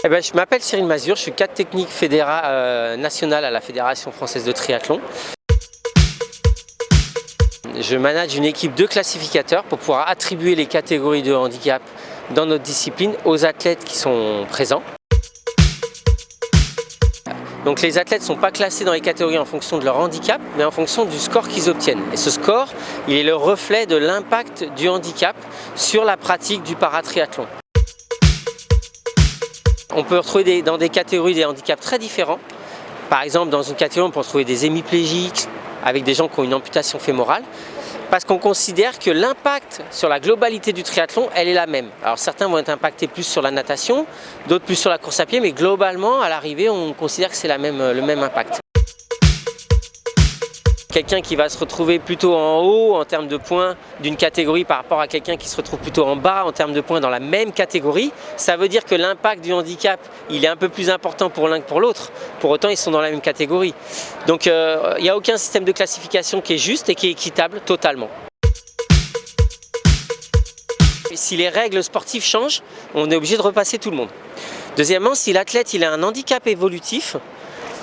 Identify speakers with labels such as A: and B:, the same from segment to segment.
A: Je m'appelle Cyril Mazure, je suis cadre technique national à la Fédération française de triathlon. Je manage une équipe de classificateurs pour pouvoir attribuer les catégories de handicap dans notre discipline aux athlètes qui sont présents. Donc les athlètes ne sont pas classés dans les catégories en fonction de leur handicap, mais en fonction du score qu'ils obtiennent. Et ce score, il est le reflet de l'impact du handicap sur la pratique du paratriathlon. On peut retrouver dans des catégories des handicaps très différents. Par exemple, dans une catégorie, on peut retrouver des hémiplégiques avec des gens qui ont une amputation fémorale, parce qu'on considère que l'impact sur la globalité du triathlon, elle est la même. Alors certains vont être impactés plus sur la natation, d'autres plus sur la course à pied, mais globalement, à l'arrivée, on considère que c'est le même impact. Quelqu'un qui va se retrouver plutôt en haut en termes de points d'une catégorie par rapport à quelqu'un qui se retrouve plutôt en bas en termes de points dans la même catégorie, ça veut dire que l'impact du handicap, il est un peu plus important pour l'un que pour l'autre. Pour autant, ils sont dans la même catégorie. Donc, il n'y a aucun système de classification qui est juste et qui est équitable totalement. Si les règles sportives changent, on est obligé de repasser tout le monde. Deuxièmement, si l'athlète a un handicap évolutif,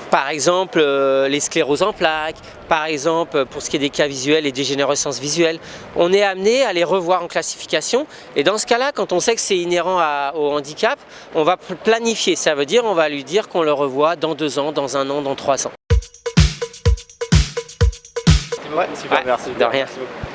A: par exemple les scléroses en plaques, par exemple pour ce qui est des cas visuels et dégénérescence visuelle, on est amené à les revoir en classification. Et dans ce cas-là, quand on sait que c'est inhérent au handicap, on va planifier. Ça veut dire on va lui dire qu'on le revoit dans 2 ans, dans 1 an, dans 3 ans.
B: Ouais, super, merci.
A: De rien.
B: Merci beaucoup.